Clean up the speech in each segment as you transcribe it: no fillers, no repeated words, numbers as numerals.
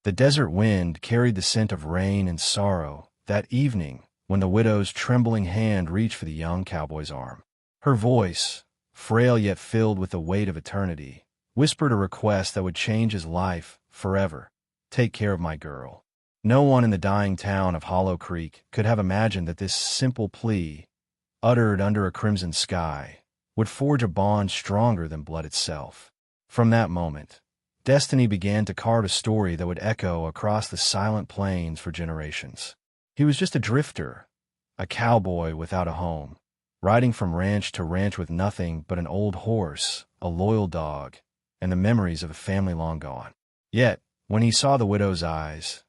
The desert wind carried the scent of rain and sorrow that evening when the widow's trembling hand reached for the young cowboy's arm. Her voice, frail yet filled with the weight of eternity, whispered a request that would change his life forever. "Take care of my girl." No one in the dying town of Hollow Creek could have imagined that this simple plea, uttered under a crimson sky, would forge a bond stronger than blood itself. From that moment, destiny began to carve a story that would echo across the silent plains for generations. He was just a drifter, a cowboy without a home, riding from ranch to ranch with nothing but an old horse, a loyal dog, and the memories of a family long gone. Yet, when he saw the widow's eyes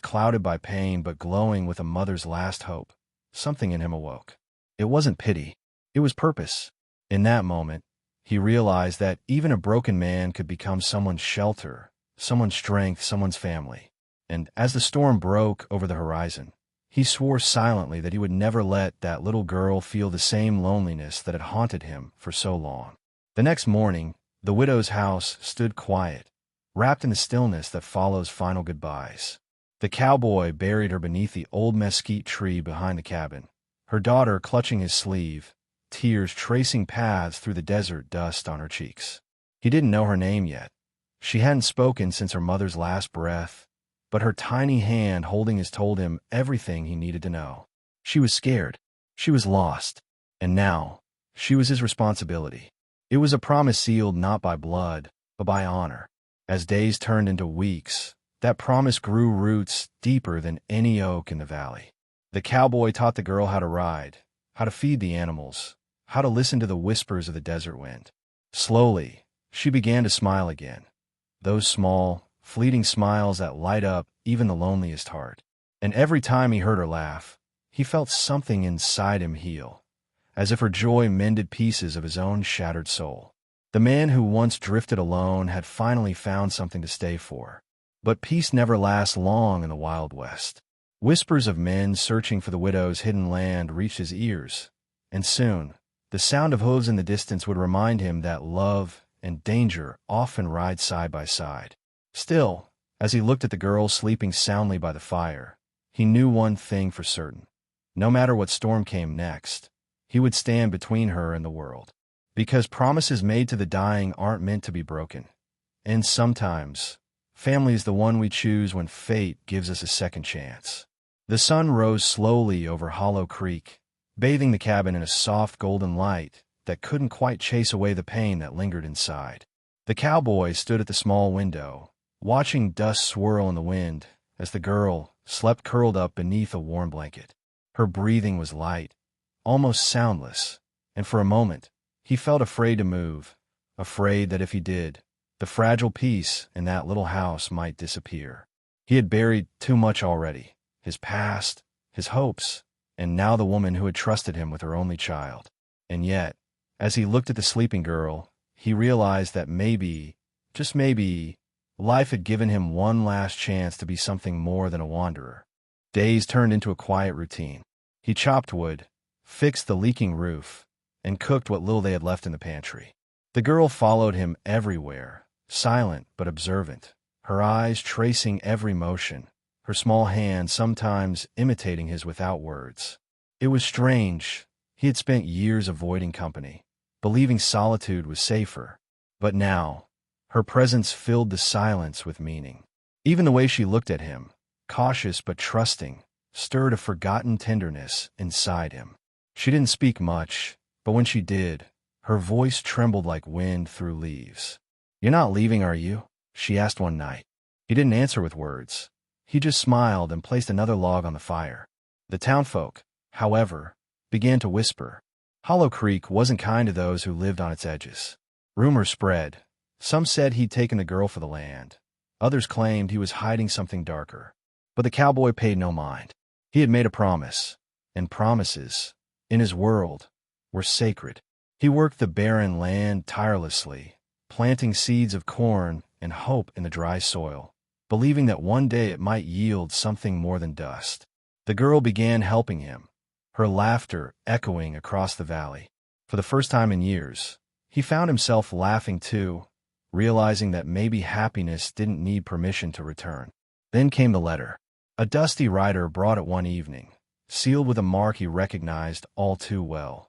clouded by pain but glowing with a mother's last hope, something in him awoke. It wasn't pity, it was purpose. In that moment, he realized that even a broken man could become someone's shelter, someone's strength, someone's family. And as the storm broke over the horizon, he swore silently that he would never let that little girl feel the same loneliness that had haunted him for so long. The next morning, the widow's house stood quiet, wrapped in the stillness that follows final goodbyes. The cowboy buried her beneath the old mesquite tree behind the cabin, her daughter clutching his sleeve, tears tracing paths through the desert dust on her cheeks. He didn't know her name yet. She hadn't spoken since her mother's last breath, but her tiny hand holding his told him everything he needed to know. She was scared. She was lost. And now, she was his responsibility. It was a promise sealed not by blood, but by honor. As days turned into weeks, that promise grew roots deeper than any oak in the valley. The cowboy taught the girl how to ride, how to feed the animals, how to listen to the whispers of the desert wind. Slowly, she began to smile again. Those small, fleeting smiles that light up even the loneliest heart. And every time he heard her laugh, he felt something inside him heal, as if her joy mended pieces of his own shattered soul. The man who once drifted alone had finally found something to stay for. But peace never lasts long in the Wild West. Whispers of men searching for the widow's hidden land reached his ears, and soon, the sound of hooves in the distance would remind him that love and danger often ride side by side. Still, as he looked at the girl sleeping soundly by the fire, he knew one thing for certain. No matter what storm came next, he would stand between her and the world. Because promises made to the dying aren't meant to be broken. And sometimes, family is the one we choose when fate gives us a second chance. The sun rose slowly over Hollow Creek, bathing the cabin in a soft golden light that couldn't quite chase away the pain that lingered inside. The cowboy stood at the small window, watching dust swirl in the wind as the girl slept curled up beneath a warm blanket. Her breathing was light, almost soundless, and for a moment, he felt afraid to move, afraid that if he did, the fragile peace in that little house might disappear. He had buried too much already, his past, his hopes, and now the woman who had trusted him with her only child. And yet, as he looked at the sleeping girl, he realized that maybe, just maybe, life had given him one last chance to be something more than a wanderer. Days turned into a quiet routine. He chopped wood, fixed the leaking roof, and cooked what little they had left in the pantry. The girl followed him everywhere, silent but observant, her eyes tracing every motion, her small hand sometimes imitating his without words. It was strange. He had spent years avoiding company, believing solitude was safer. But now, her presence filled the silence with meaning. Even the way she looked at him, cautious but trusting, stirred a forgotten tenderness inside him. She didn't speak much, but when she did, her voice trembled like wind through leaves. "You're not leaving, are you?" she asked one night. He didn't answer with words. He just smiled and placed another log on the fire. The townfolk, however, began to whisper. Hollow Creek wasn't kind to those who lived on its edges. Rumors spread. Some said he'd taken the girl for the land. Others claimed he was hiding something darker. But the cowboy paid no mind. He had made a promise, and promises, in his world, were sacred. He worked the barren land tirelessly, planting seeds of corn and hope in the dry soil, believing that one day it might yield something more than dust. The girl began helping him, her laughter echoing across the valley. For the first time in years, he found himself laughing too, realizing that maybe happiness didn't need permission to return. Then came the letter. A dusty rider brought it one evening, sealed with a mark he recognized all too well,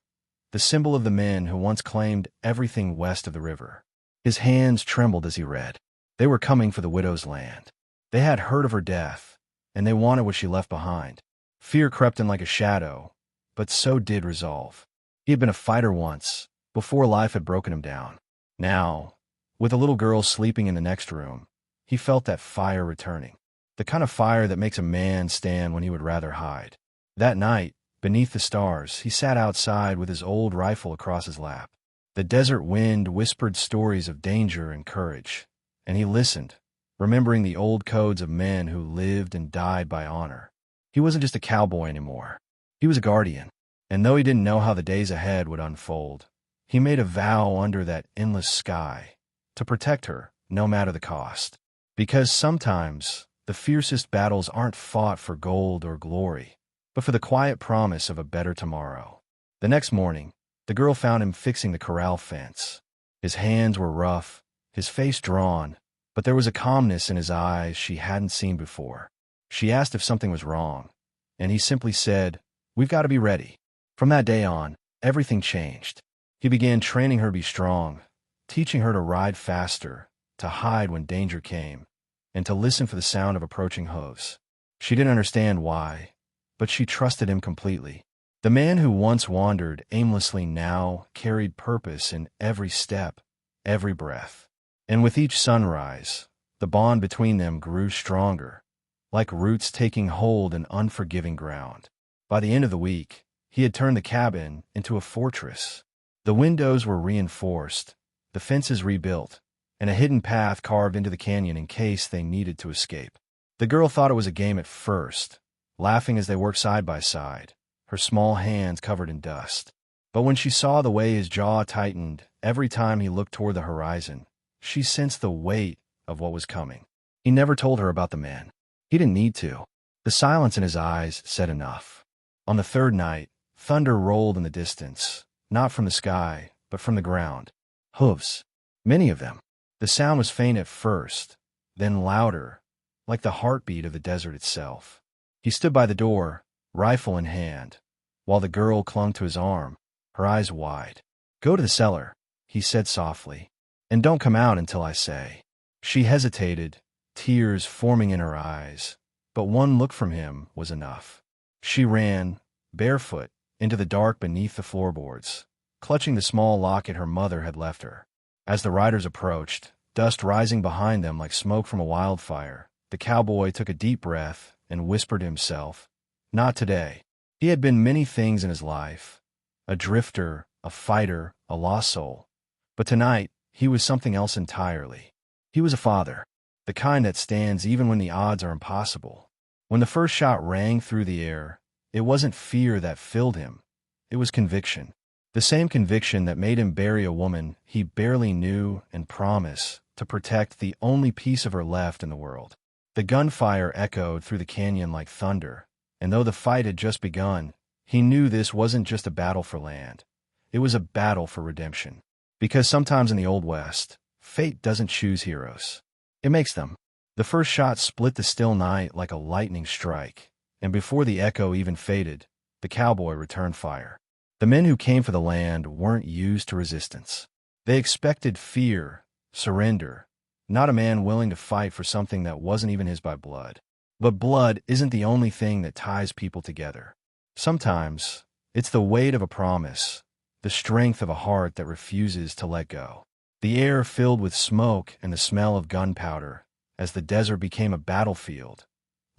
the symbol of the men who once claimed everything west of the river. His hands trembled as he read. They were coming for the widow's land. They had heard of her death, and they wanted what she left behind. Fear crept in like a shadow, but so did resolve. He had been a fighter once, before life had broken him down. Now, with the little girl sleeping in the next room, he felt that fire returning. The kind of fire that makes a man stand when he would rather hide. That night, beneath the stars, he sat outside with his old rifle across his lap. The desert wind whispered stories of danger and courage, and he listened, remembering the old codes of men who lived and died by honor. He wasn't just a cowboy anymore. He was a guardian, and though he didn't know how the days ahead would unfold, he made a vow under that endless sky to protect her, no matter the cost. Because sometimes the fiercest battles aren't fought for gold or glory, but for the quiet promise of a better tomorrow. The next morning, the girl found him fixing the corral fence. His hands were rough, his face drawn, but there was a calmness in his eyes she hadn't seen before. She asked if something was wrong, and he simply said, "We've got to be ready." From that day on, everything changed. He began training her to be strong, teaching her to ride faster, to hide when danger came, and to listen for the sound of approaching hooves. She didn't understand why, but she trusted him completely. The man who once wandered aimlessly now carried purpose in every step, every breath. And with each sunrise, the bond between them grew stronger, like roots taking hold in unforgiving ground. By the end of the week, he had turned the cabin into a fortress. The windows were reinforced, the fences rebuilt, and a hidden path carved into the canyon in case they needed to escape. The girl thought it was a game at first, laughing as they worked side by side, her small hands covered in dust. But when she saw the way his jaw tightened every time he looked toward the horizon, she sensed the weight of what was coming. He never told her about the man. He didn't need to. The silence in his eyes said enough. On the third night, thunder rolled in the distance, not from the sky, but from the ground. Hooves. Many of them. The sound was faint at first, then louder, like the heartbeat of the desert itself. He stood by the door, rifle in hand, while the girl clung to his arm, her eyes wide. "Go to the cellar," he said softly, "and don't come out until I say." She hesitated, tears forming in her eyes, but one look from him was enough. She ran, barefoot, into the dark beneath the floorboards, clutching the small locket her mother had left her. As the riders approached, dust rising behind them like smoke from a wildfire, the cowboy took a deep breath and whispered to himself, "Not today." He had been many things in his life, a drifter, a fighter, a lost soul. But tonight, he was something else entirely. He was a father, the kind that stands even when the odds are impossible. When the first shot rang through the air, it wasn't fear that filled him, it was conviction. The same conviction that made him bury a woman he barely knew and promise to protect the only piece of her left in the world. The gunfire echoed through the canyon like thunder, and though the fight had just begun, he knew this wasn't just a battle for land. It was a battle for redemption. Because sometimes in the Old West, fate doesn't choose heroes. It makes them. The first shot split the still night like a lightning strike, and before the echo even faded, the cowboy returned fire. The men who came for the land weren't used to resistance. They expected fear, surrender, not a man willing to fight for something that wasn't even his by blood. But blood isn't the only thing that ties people together. Sometimes, it's the weight of a promise, the strength of a heart that refuses to let go. The air filled with smoke and the smell of gunpowder as the desert became a battlefield,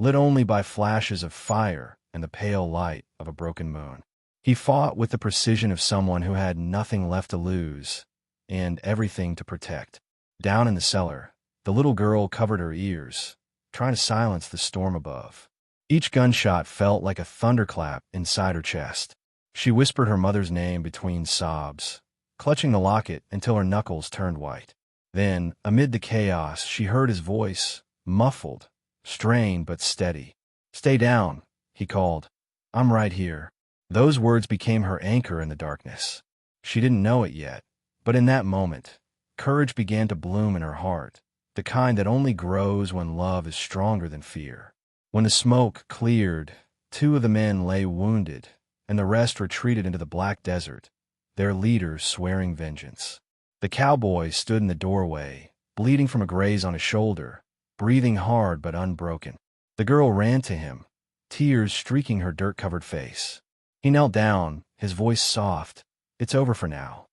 lit only by flashes of fire and the pale light of a broken moon. He fought with the precision of someone who had nothing left to lose and everything to protect. Down in the cellar, the little girl covered her ears, trying to silence the storm above. Each gunshot felt like a thunderclap inside her chest. She whispered her mother's name between sobs, clutching the locket until her knuckles turned white. Then, amid the chaos, she heard his voice, muffled, strained but steady. "Stay down," he called. "I'm right here." Those words became her anchor in the darkness. She didn't know it yet, but in that moment, Courage began to bloom in her heart, the kind that only grows when love is stronger than fear. When the smoke cleared, 2 of the men lay wounded, and the rest retreated into the black desert, their leader swearing vengeance. The cowboy stood in the doorway, bleeding from a graze on his shoulder, breathing hard but unbroken. The girl ran to him, tears streaking her dirt-covered face. He knelt down, his voice soft. It's over for now.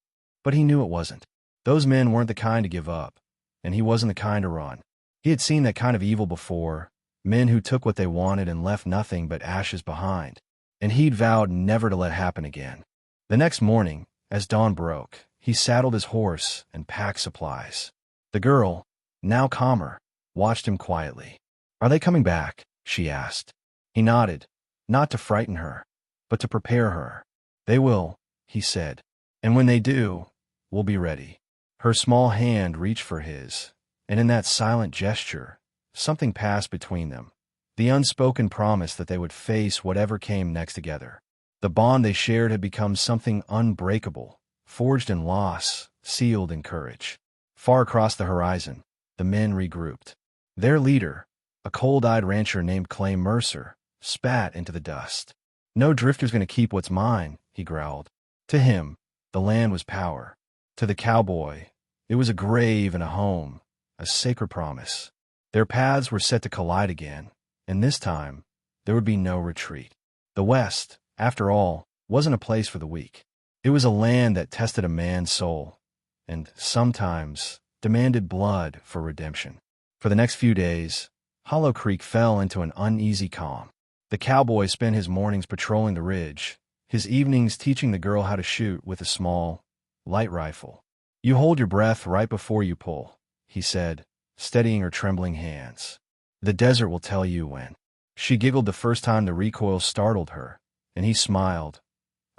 But he knew it wasn't. Those men weren't the kind to give up, and he wasn't the kind to run. He had seen that kind of evil before, men who took what they wanted and left nothing but ashes behind, and he'd vowed never to let happen again. The next morning, as dawn broke, he saddled his horse and packed supplies. The girl, now calmer, watched him quietly. "Are they coming back?" she asked. He nodded, not to frighten her, but to prepare her. "They will," he said, "and when they do, we'll be ready." Her small hand reached for his, and in that silent gesture, something passed between them, the unspoken promise that they would face whatever came next together. The bond they shared had become something unbreakable, forged in loss, sealed in courage. Far across the horizon, the men regrouped. Their leader, a cold-eyed rancher named Clay Mercer, spat into the dust. "No drifter's going to keep what's mine," he growled. To him, the land was power. To the cowboy, it was a grave and a home, a sacred promise. Their paths were set to collide again, and this time, there would be no retreat. The West, after all, wasn't a place for the weak. It was a land that tested a man's soul, and sometimes demanded blood for redemption. For the next few days, Hollow Creek fell into an uneasy calm. The cowboy spent his mornings patrolling the ridge, his evenings teaching the girl how to shoot with a small, light rifle. "You hold your breath right before you pull," he said, steadying her trembling hands. "The desert will tell you when." She giggled the first time the recoil startled her, and he smiled,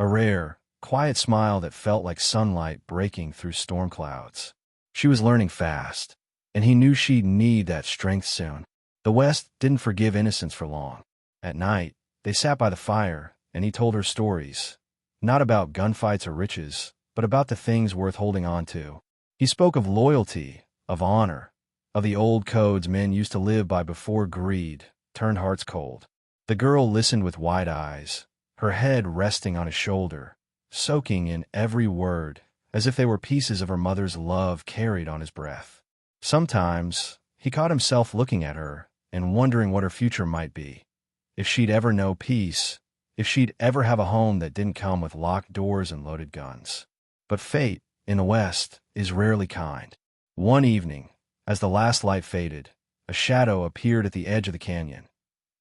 a rare, quiet smile that felt like sunlight breaking through storm clouds. She was learning fast, and he knew she'd need that strength soon. The West didn't forgive innocence for long. At night, they sat by the fire, and he told her stories, not about gunfights or riches, but about the things worth holding on to. He spoke of loyalty, of honor, of the old codes men used to live by before greed turned hearts cold. The girl listened with wide eyes, her head resting on his shoulder, soaking in every word, as if they were pieces of her mother's love carried on his breath. Sometimes, he caught himself looking at her and wondering what her future might be. If she'd ever know peace, if she'd ever have a home that didn't come with locked doors and loaded guns. But fate, in the West, is rarely kind. One evening, as the last light faded, a shadow appeared at the edge of the canyon.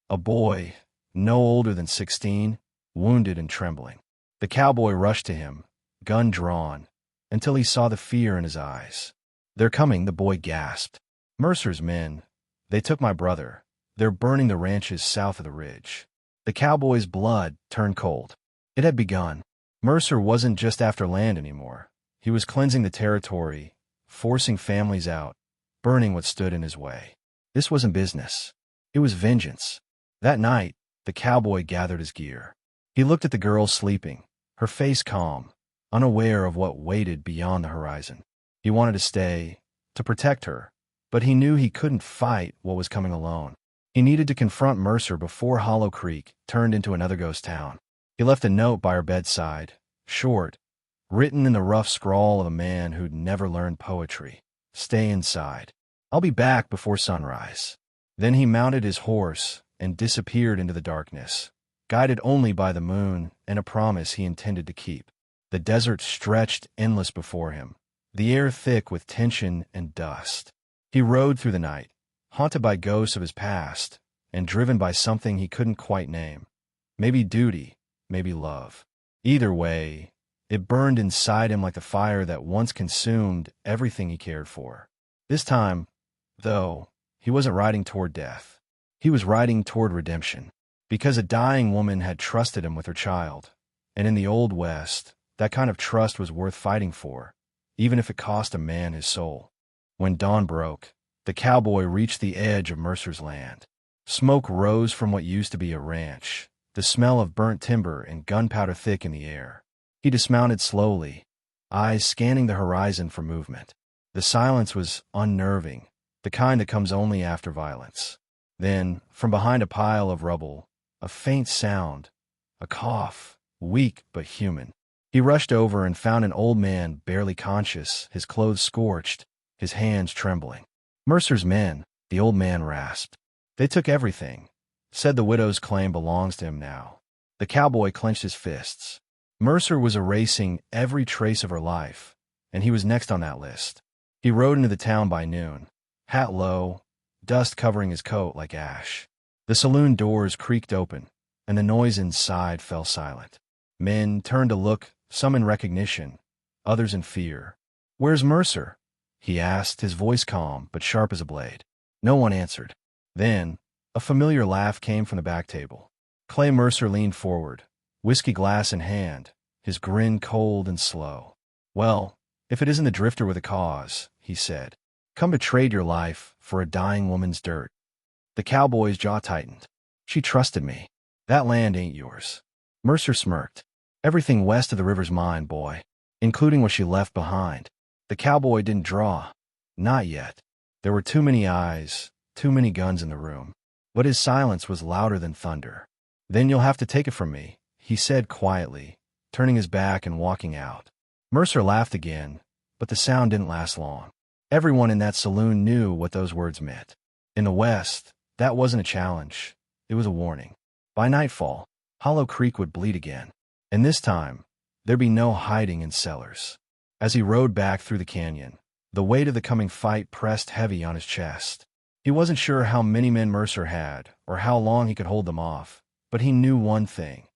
A boy, no older than 16, wounded and trembling. The cowboy rushed to him, gun drawn, until he saw the fear in his eyes. "They're coming," the boy gasped. "Mercer's men. They took my brother. They're burning the ranches south of the ridge." The cowboy's blood turned cold. It had begun. Mercer wasn't just after land anymore. He was cleansing the territory, forcing families out, burning what stood in his way. This wasn't business. It was vengeance. That night, the cowboy gathered his gear. He looked at the girl sleeping, her face calm, unaware of what waited beyond the horizon. He wanted to stay, to protect her, but he knew he couldn't fight what was coming alone. He needed to confront Mercer before Hollow Creek turned into another ghost town. He left a note by her bedside, short, written in the rough scrawl of a man who'd never learned poetry. "Stay inside. I'll be back before sunrise." Then he mounted his horse and disappeared into the darkness, guided only by the moon and a promise he intended to keep. The desert stretched endless before him, the air thick with tension and dust. He rode through the night, haunted by ghosts of his past, and driven by something he couldn't quite name. Maybe duty, maybe love. Either way, it burned inside him like the fire that once consumed everything he cared for. This time, though, he wasn't riding toward death. He was riding toward redemption, because a dying woman had trusted him with her child, and in the Old West, that kind of trust was worth fighting for, even if it cost a man his soul. When dawn broke, the cowboy reached the edge of Mercer's land. Smoke rose from what used to be a ranch, the smell of burnt timber and gunpowder thick in the air. He dismounted slowly, eyes scanning the horizon for movement. The silence was unnerving, the kind that comes only after violence. Then, from behind a pile of rubble, a faint sound, a cough, weak but human. He rushed over and found an old man barely conscious, his clothes scorched, his hands trembling. "Mercer's men," the old man rasped. "They took everything. Said the widow's claim belongs to him now." The cowboy clenched his fists. Mercer was erasing every trace of her life, and he was next on that list. He rode into the town by noon, hat low, dust covering his coat like ash. The saloon doors creaked open, and the noise inside fell silent. Men turned to look, some in recognition, others in fear. "Where's Mercer?" he asked, his voice calm but sharp as a blade. No one answered. Then, a familiar laugh came from the back table. Clay Mercer leaned forward, whiskey glass in hand, his grin cold and slow. "Well, if it isn't the drifter with a cause," he said. "Come to trade your life for a dying woman's dirt." The cowboy's jaw tightened. "She trusted me. That land ain't yours." Mercer smirked. "Everything west of the river's mine, boy, including what she left behind." The cowboy didn't draw. Not yet. There were too many eyes, too many guns in the room. But his silence was louder than thunder. "Then you'll have to take it from me," he said quietly, turning his back and walking out. Mercer laughed again, but the sound didn't last long. Everyone in that saloon knew what those words meant. In the West, that wasn't a challenge. It was a warning. By nightfall, Hollow Creek would bleed again. And this time, there'd be no hiding in cellars. As he rode back through the canyon, the weight of the coming fight pressed heavy on his chest. He wasn't sure how many men Mercer had, or how long he could hold them off, but he knew one thing.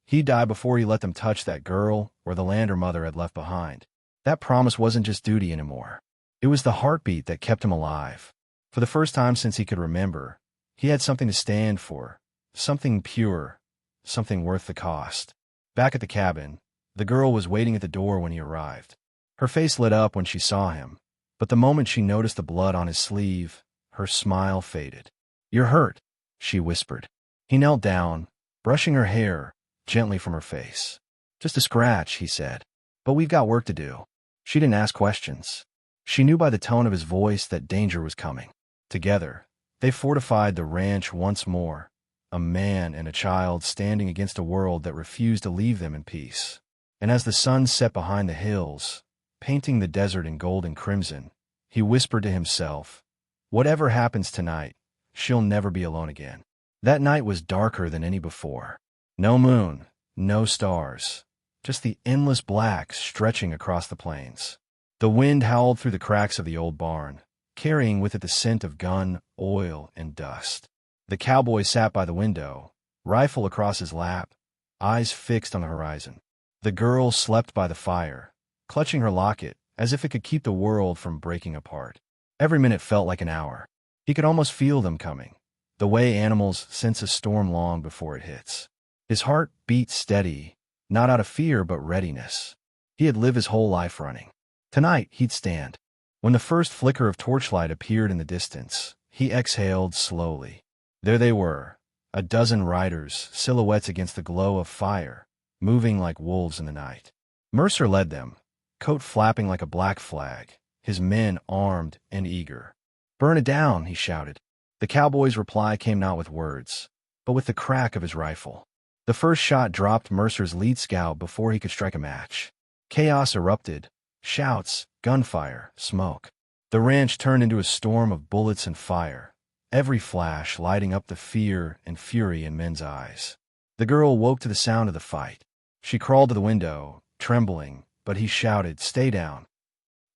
He'd die before he let them touch that girl or the land her mother had left behind. That promise wasn't just duty anymore. It was the heartbeat that kept him alive. For the first time since he could remember, he had something to stand for, something pure, something worth the cost. Back at the cabin, the girl was waiting at the door when he arrived. Her face lit up when she saw him, but the moment she noticed the blood on his sleeve, her smile faded. "You're hurt," she whispered. He knelt down, brushing her hair gently from her face. "Just a scratch," he said. "But we've got work to do." She didn't ask questions. She knew by the tone of his voice that danger was coming. Together, they fortified the ranch once more, a man and a child standing against a world that refused to leave them in peace. And as the sun set behind the hills, painting the desert in gold and crimson, he whispered to himself, "Whatever happens tonight, she'll never be alone again." That night was darker than any before. No moon, no stars, just the endless black stretching across the plains. The wind howled through the cracks of the old barn, carrying with it the scent of gun, oil, and dust. The cowboy sat by the window, rifle across his lap, eyes fixed on the horizon. The girl slept by the fire, clutching her locket as if it could keep the world from breaking apart. Every minute felt like an hour. He could almost feel them coming, the way animals sense a storm long before it hits. His heart beat steady, not out of fear but readiness. He had lived his whole life running. Tonight, he'd stand. When the first flicker of torchlight appeared in the distance, he exhaled slowly. There they were, a dozen riders, silhouettes against the glow of fire, moving like wolves in the night. Mercer led them, coat flapping like a black flag, his men armed and eager. "Burn it down," he shouted. The cowboy's reply came not with words, but with the crack of his rifle. The first shot dropped Mercer's lead scout before he could strike a match. Chaos erupted, shouts, gunfire, smoke. The ranch turned into a storm of bullets and fire, every flash lighting up the fear and fury in men's eyes. The girl woke to the sound of the fight. She crawled to the window, trembling, but he shouted, "Stay down."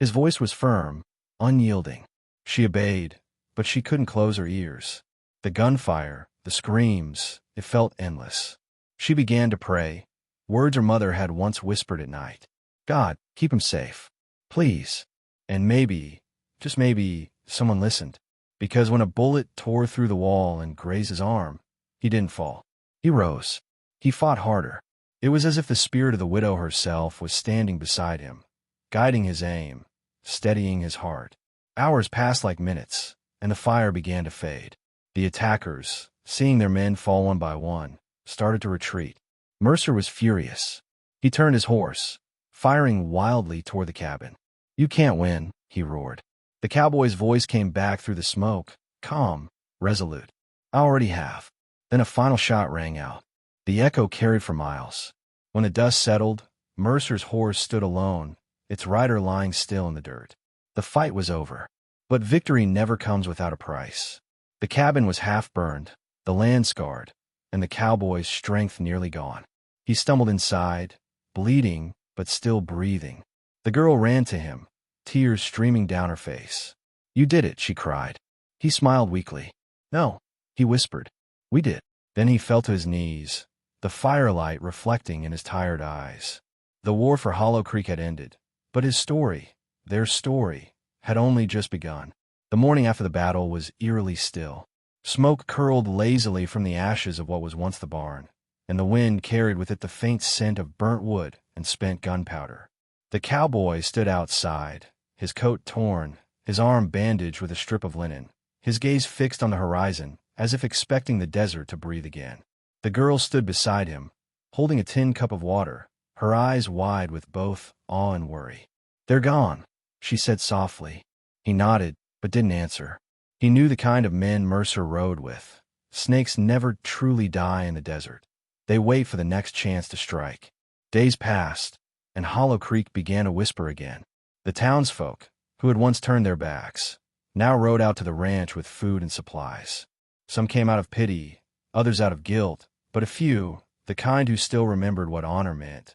His voice was firm, unyielding. She obeyed, but she couldn't close her ears. The gunfire, the screams, it felt endless. She began to pray, words her mother had once whispered at night. "God, keep him safe. Please." And maybe, just maybe, someone listened. Because when a bullet tore through the wall and grazed his arm, he didn't fall. He rose. He fought harder. It was as if the spirit of the widow herself was standing beside him, guiding his aim, steadying his heart. Hours passed like minutes, and the fire began to fade. The attackers, seeing their men fall one by one, started to retreat. Mercer was furious. He turned his horse, firing wildly toward the cabin. "You can't win," he roared. The cowboy's voice came back through the smoke, calm, resolute. I already have. Then a final shot rang out. The echo carried for miles. When the dust settled, Mercer's horse stood alone, its rider lying still in the dirt. The fight was over. But victory never comes without a price. The cabin was half burned, the land scarred, and the cowboy's strength nearly gone. He stumbled inside, bleeding, but still breathing. The girl ran to him, tears streaming down her face. You did it, she cried. He smiled weakly. No, he whispered. We did. Then he fell to his knees, the firelight reflecting in his tired eyes. The war for Hollow Creek had ended, but his story, their story, had only just begun. The morning after the battle was eerily still. Smoke curled lazily from the ashes of what was once the barn, and the wind carried with it the faint scent of burnt wood and spent gunpowder. The cowboy stood outside, his coat torn, his arm bandaged with a strip of linen, his gaze fixed on the horizon, as if expecting the desert to breathe again. The girl stood beside him, holding a tin cup of water, her eyes wide with both awe and worry. They're gone, she said softly. He nodded, but didn't answer. He knew the kind of men Mercer rode with. Snakes never truly die in the desert. They wait for the next chance to strike. Days passed, and Hollow Creek began to whisper again. The townsfolk, who had once turned their backs, now rode out to the ranch with food and supplies. Some came out of pity, others out of guilt, but a few, the kind who still remembered what honor meant,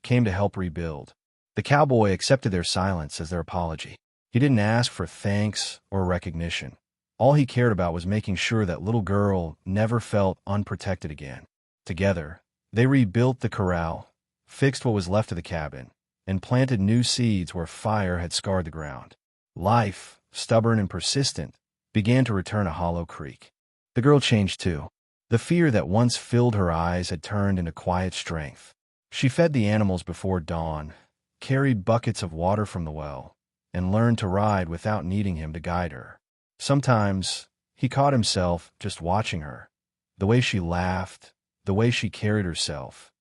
came to help rebuild. The cowboy accepted their silence as their apology. He didn't ask for thanks or recognition. All he cared about was making sure that little girl never felt unprotected again. Together, they rebuilt the corral, fixed what was left of the cabin, and planted new seeds where fire had scarred the ground. Life, stubborn and persistent, began to return to Hollow Creek. The girl changed too. The fear that once filled her eyes had turned into quiet strength. She fed the animals before dawn, carried buckets of water from the well, and learned to ride without needing him to guide her. Sometimes, he caught himself just watching her, the way she laughed, the way she carried herself,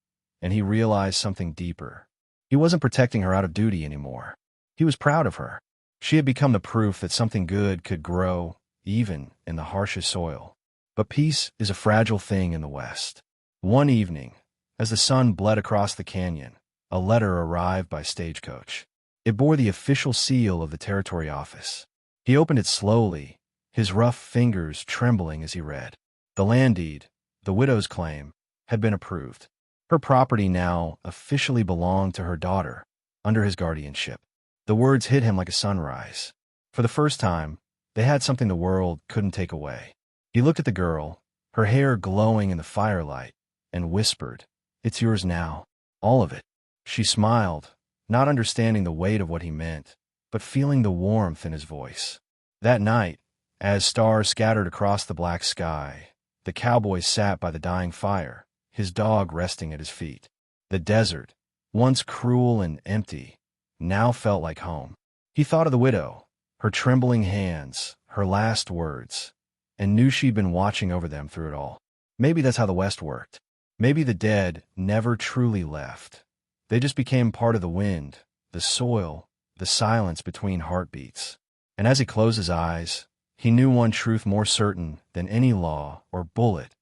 and he realized something deeper. He wasn't protecting her out of duty anymore. He was proud of her. She had become the proof that something good could grow, even in the harshest soil. But peace is a fragile thing in the West. One evening, as the sun bled across the canyon, a letter arrived by stagecoach. It bore the official seal of the territory office. He opened it slowly, his rough fingers trembling as he read. The land deed, the widow's claim, had been approved. Her property now officially belonged to her daughter, under his guardianship. The words hit him like a sunrise. For the first time, they had something the world couldn't take away. He looked at the girl, her hair glowing in the firelight, and whispered, "It's yours now, all of it." She smiled, not understanding the weight of what he meant, but feeling the warmth in his voice. That night, as stars scattered across the black sky, the cowboy sat by the dying fire, his dog resting at his feet. The desert, once cruel and empty, now felt like home. He thought of the widow, her trembling hands, her last words, and knew she'd been watching over them through it all. Maybe that's how the West worked. Maybe the dead never truly left. They just became part of the wind, the soil, the silence between heartbeats. And as he closed his eyes, he knew one truth more certain than any law or bullet.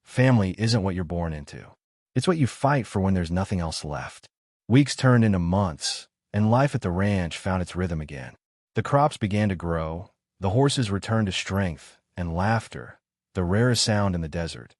Family isn't what you're born into. It's what you fight for when there's nothing else left. Weeks turned into months, and life at the ranch found its rhythm again. The crops began to grow, the horses returned to strength, and laughter, the rarest sound in the desert,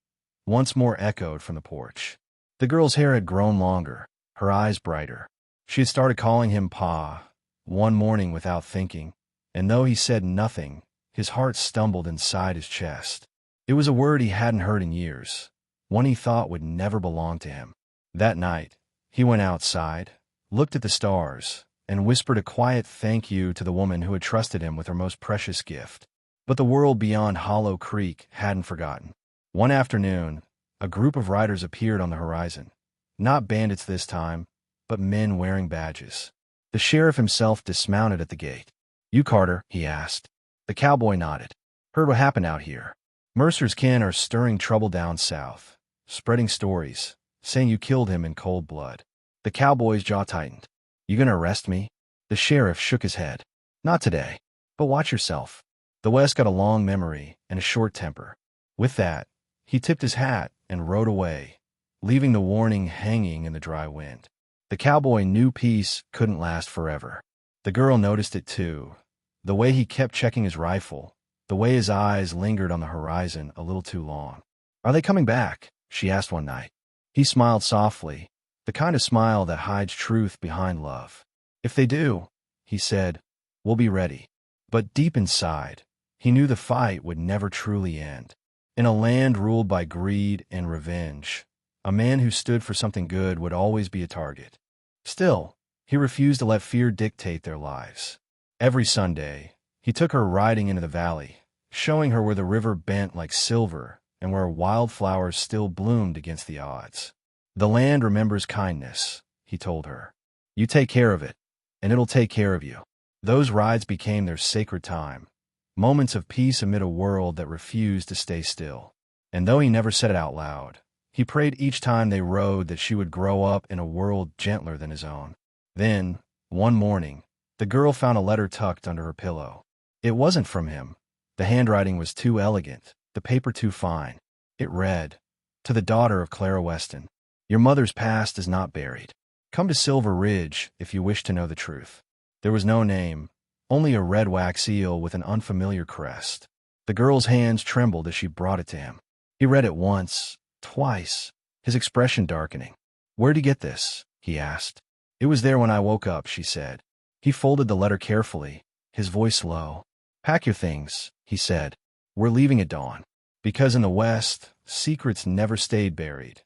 once more echoed from the porch. The girl's hair had grown longer, her eyes brighter. She had started calling him Pa, one morning without thinking, and though he said nothing, his heart stumbled inside his chest. It was a word he hadn't heard in years, one he thought would never belong to him. That night, he went outside, looked at the stars, and whispered a quiet thank you to the woman who had trusted him with her most precious gift. But the world beyond Hollow Creek hadn't forgotten. One afternoon, a group of riders appeared on the horizon. Not bandits this time, but men wearing badges. The sheriff himself dismounted at the gate. "You, Carter?" he asked. The cowboy nodded. "Heard what happened out here. Mercer's kin are stirring trouble down south, spreading stories, saying you killed him in cold blood." The cowboy's jaw tightened. "You gonna arrest me?" The sheriff shook his head. Not today. But watch yourself. The West got a long memory and a short temper. With that, he tipped his hat and rode away, leaving the warning hanging in the dry wind. The cowboy knew peace couldn't last forever. The girl noticed it too. The way he kept checking his rifle, the way his eyes lingered on the horizon a little too long. "Are they coming back?" she asked one night. He smiled softly, the kind of smile that hides truth behind love. "If they do," he said, "we'll be ready." But deep inside, he knew the fight would never truly end. In a land ruled by greed and revenge, a man who stood for something good would always be a target. Still, he refused to let fear dictate their lives. Every Sunday, he took her riding into the valley, showing her where the river bent like silver and where wildflowers still bloomed against the odds. "The land remembers kindness," he told her. "You take care of it, and it'll take care of you." Those rides became their sacred time, moments of peace amid a world that refused to stay still. And though he never said it out loud, he prayed each time they rode that she would grow up in a world gentler than his own. Then, one morning, the girl found a letter tucked under her pillow. It wasn't from him. The handwriting was too elegant, the paper too fine. It read, "To the daughter of Clara Weston, your mother's past is not buried. Come to Silver Ridge if you wish to know the truth." There was no name, only a red wax eel with an unfamiliar crest. The girl's hands trembled as she brought it to him. He read it once, twice, his expression darkening. "Where'd you get this?" he asked. "It was there when I woke up," she said. He folded the letter carefully, his voice low. "Pack your things," he said. "We're leaving at dawn." Because in the West, secrets never stayed buried,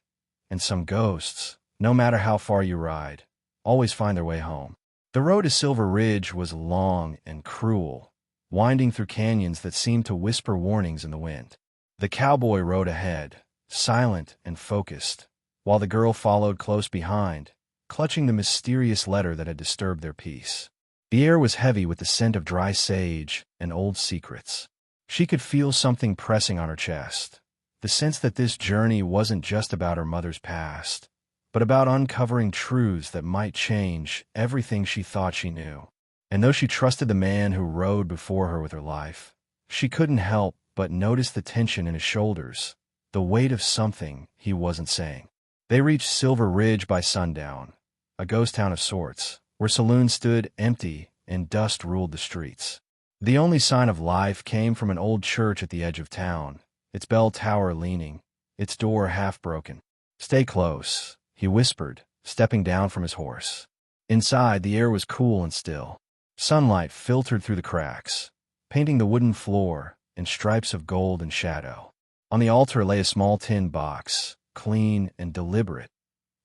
and some ghosts, no matter how far you ride, always find their way home. The road to Silver Ridge was long and cruel, winding through canyons that seemed to whisper warnings in the wind. The cowboy rode ahead, silent and focused, while the girl followed close behind, clutching the mysterious letter that had disturbed their peace. The air was heavy with the scent of dry sage and old secrets. She could feel something pressing on her chest, the sense that this journey wasn't just about her mother's past, but about uncovering truths that might change everything she thought she knew. And though she trusted the man who rode before her with her life, she couldn't help but notice the tension in his shoulders, the weight of something he wasn't saying. They reached Silver Ridge by sundown, a ghost town of sorts, where saloons stood empty and dust ruled the streets. The only sign of life came from an old church at the edge of town, its bell tower leaning, its door half broken. "Stay close," he whispered, stepping down from his horse. Inside, the air was cool and still. Sunlight filtered through the cracks, painting the wooden floor in stripes of gold and shadow. On the altar lay a small tin box, clean and deliberate,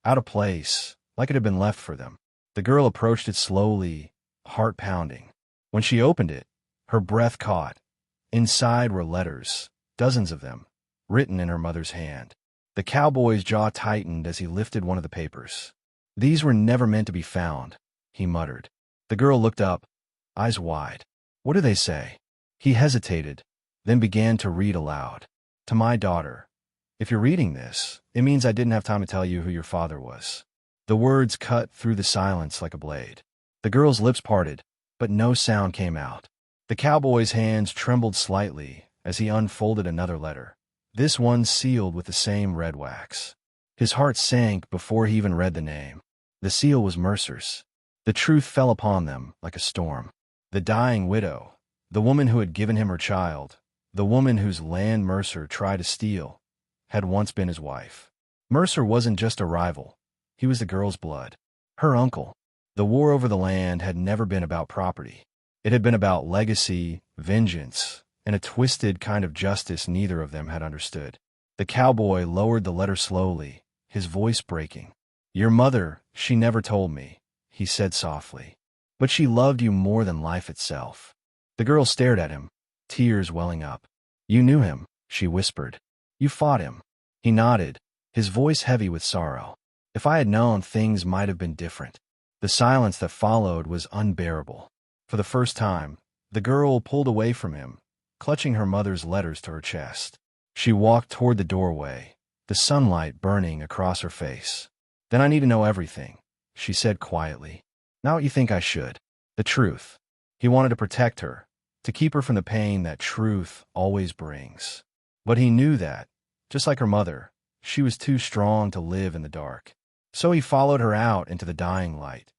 out of place, like it had been left for them. The girl approached it slowly, heart pounding. When she opened it, her breath caught. Inside were letters, dozens of them, written in her mother's hand. The cowboy's jaw tightened as he lifted one of the papers. "These were never meant to be found," he muttered. The girl looked up, eyes wide. "What do they say?" He hesitated, then began to read aloud. "To my daughter. If you're reading this, it means I didn't have time to tell you who your father was." The words cut through the silence like a blade. The girl's lips parted, but no sound came out. The cowboy's hands trembled slightly as he unfolded another letter, this one sealed with the same red wax. His heart sank before he even read the name. The seal was Mercer's. The truth fell upon them like a storm. The dying widow, the woman who had given him her child, the woman whose land Mercer tried to steal, had once been his wife. Mercer wasn't just a rival. He was the girl's blood, her uncle. The war over the land had never been about property. It had been about legacy, vengeance, and a twisted kind of justice neither of them had understood. The cowboy lowered the letter slowly, his voice breaking. "Your mother, she never told me," he said softly. "But she loved you more than life itself." The girl stared at him, tears welling up. "You knew him," she whispered. "You fought him." He nodded, his voice heavy with sorrow. "If I had known, things might have been different." The silence that followed was unbearable. For the first time, the girl pulled away from him, clutching her mother's letters to her chest. She walked toward the doorway, the sunlight burning across her face. "Then I need to know everything," she said quietly. "Not what you think I should. The truth." He wanted to protect her, to keep her from the pain that truth always brings. But he knew that, just like her mother, she was too strong to live in the dark. So he followed her out into the dying light.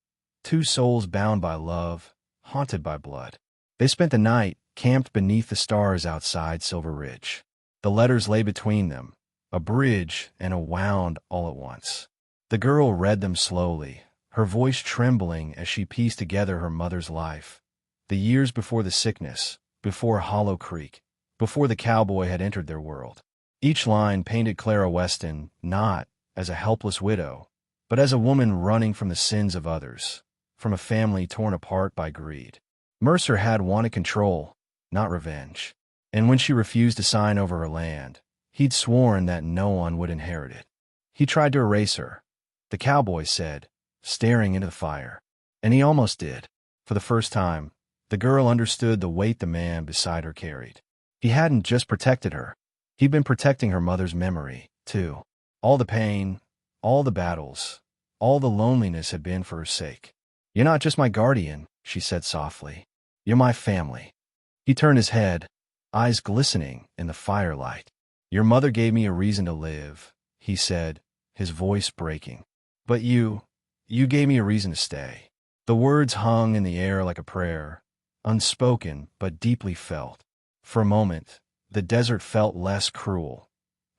Two souls bound by love, haunted by blood. They spent the night camped beneath the stars outside Silver Ridge. The letters lay between them, a bridge and a wound all at once. The girl read them slowly, her voice trembling as she pieced together her mother's life. The years before the sickness, before Hollow Creek, before the cowboy had entered their world. Each line painted Clara Weston not as a helpless widow, but as a woman running from the sins of others, from a family torn apart by greed. Mercer had wanted control, not revenge. And when she refused to sign over her land, he'd sworn that no one would inherit it. He tried to erase her, the cowboy said, staring into the fire. And he almost did. For the first time, the girl understood the weight the man beside her carried. He hadn't just protected her. He'd been protecting her mother's memory, too. All the pain, all the battles, all the loneliness had been for her sake. "You're not just my guardian," she said softly. "You're my family." He turned his head, eyes glistening in the firelight. "Your mother gave me a reason to live," he said, his voice breaking. "But you gave me a reason to stay." The words hung in the air like a prayer, unspoken but deeply felt. For a moment, the desert felt less cruel,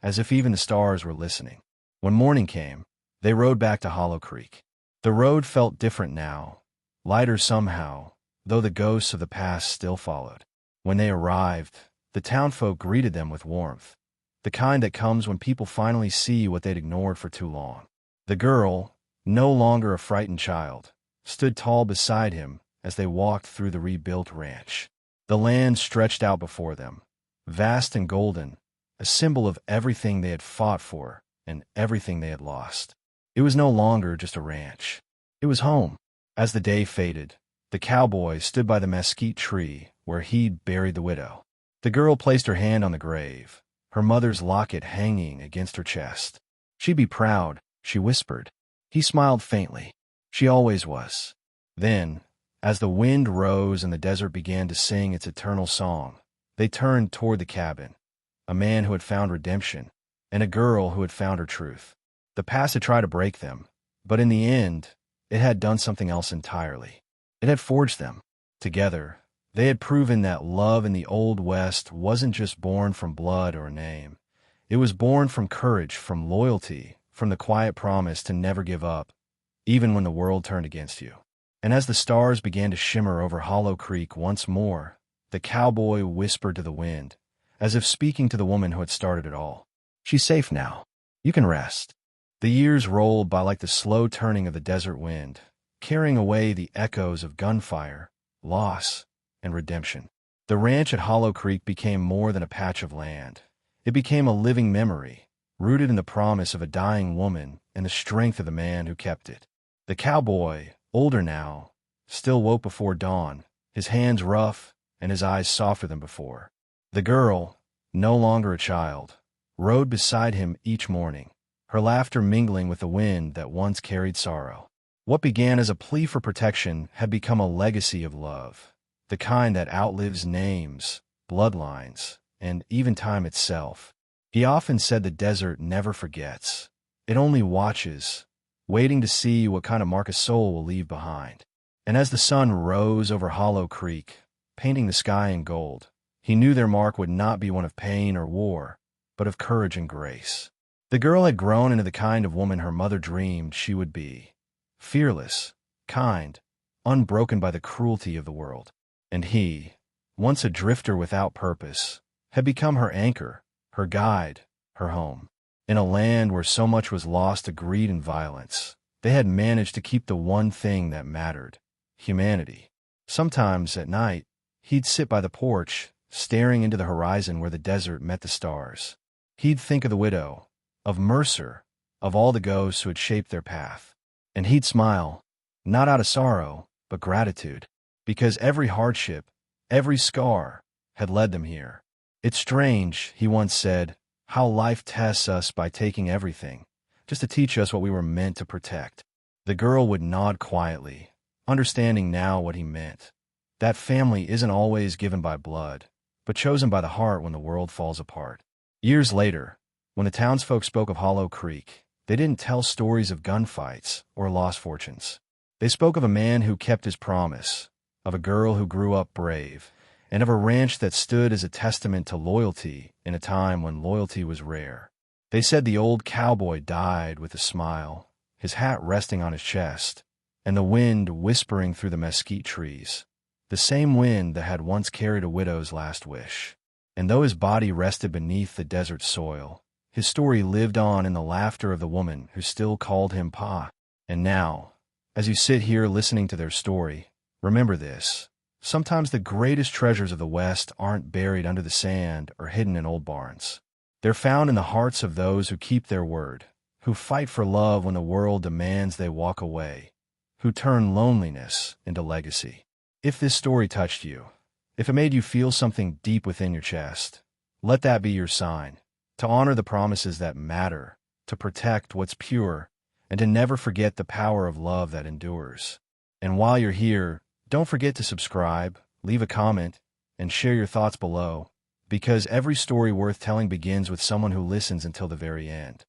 as if even the stars were listening. When morning came, they rode back to Hollow Creek. The road felt different now, lighter somehow, though the ghosts of the past still followed. When they arrived, the townfolk greeted them with warmth, the kind that comes when people finally see what they'd ignored for too long. The girl, no longer a frightened child, stood tall beside him as they walked through the rebuilt ranch. The land stretched out before them, vast and golden, a symbol of everything they had fought for and everything they had lost. It was no longer just a ranch. It was home. As the day faded, the cowboy stood by the mesquite tree where he'd buried the widow. The girl placed her hand on the grave, her mother's locket hanging against her chest. "She'd be proud," she whispered. He smiled faintly. She always was. Then, as the wind rose and the desert began to sing its eternal song, they turned toward the cabin, a man who had found redemption, and a girl who had found her truth. The past had tried to break them, but in the end, it had done something else entirely. It had forged them. Together, they had proven that love in the Old West wasn't just born from blood or a name. It was born from courage, from loyalty, from the quiet promise to never give up, even when the world turned against you. And as the stars began to shimmer over Hollow Creek once more, the cowboy whispered to the wind, as if speaking to the woman who had started it all. "She's safe now. You can rest." The years rolled by like the slow turning of the desert wind, carrying away the echoes of gunfire, loss, and redemption. The ranch at Hollow Creek became more than a patch of land. It became a living memory, rooted in the promise of a dying woman and the strength of the man who kept it. The cowboy, older now, still woke before dawn, his hands rough and his eyes softer than before. The girl, no longer a child, rode beside him each morning, her laughter mingling with the wind that once carried sorrow. What began as a plea for protection had become a legacy of love, the kind that outlives names, bloodlines, and even time itself. He often said the desert never forgets. It only watches, waiting to see what kind of mark a soul will leave behind. And as the sun rose over Hollow Creek, painting the sky in gold, he knew their mark would not be one of pain or war, but of courage and grace. The girl had grown into the kind of woman her mother dreamed she would be. Fearless, kind, unbroken by the cruelty of the world. And he, once a drifter without purpose, had become her anchor, her guide, her home. In a land where so much was lost to greed and violence, they had managed to keep the one thing that mattered: humanity. Sometimes, at night, he'd sit by the porch, staring into the horizon where the desert met the stars. He'd think of the widow, of Mercer, of all the ghosts who had shaped their path. And he'd smile, not out of sorrow, but gratitude, because every hardship, every scar, had led them here. "It's strange," he once said, "how life tests us by taking everything, just to teach us what we were meant to protect." The girl would nod quietly, understanding now what he meant, That family isn't always given by blood, but chosen by the heart when the world falls apart. Years later, when the townsfolk spoke of Hollow Creek, they didn't tell stories of gunfights or lost fortunes. They spoke of a man who kept his promise, of a girl who grew up brave, and of a ranch that stood as a testament to loyalty in a time when loyalty was rare. They said the old cowboy died with a smile, his hat resting on his chest, and the wind whispering through the mesquite trees, the same wind that had once carried a widow's last wish. And though his body rested beneath the desert soil, his story lived on in the laughter of the woman who still called him Pa. And now, as you sit here listening to their story, remember this. Sometimes the greatest treasures of the West aren't buried under the sand or hidden in old barns. They're found in the hearts of those who keep their word, who fight for love when the world demands they walk away, who turn loneliness into legacy. If this story touched you, if it made you feel something deep within your chest, let that be your sign, to honor the promises that matter, to protect what's pure, and to never forget the power of love that endures. And while you're here, don't forget to subscribe, leave a comment, and share your thoughts below, because every story worth telling begins with someone who listens until the very end.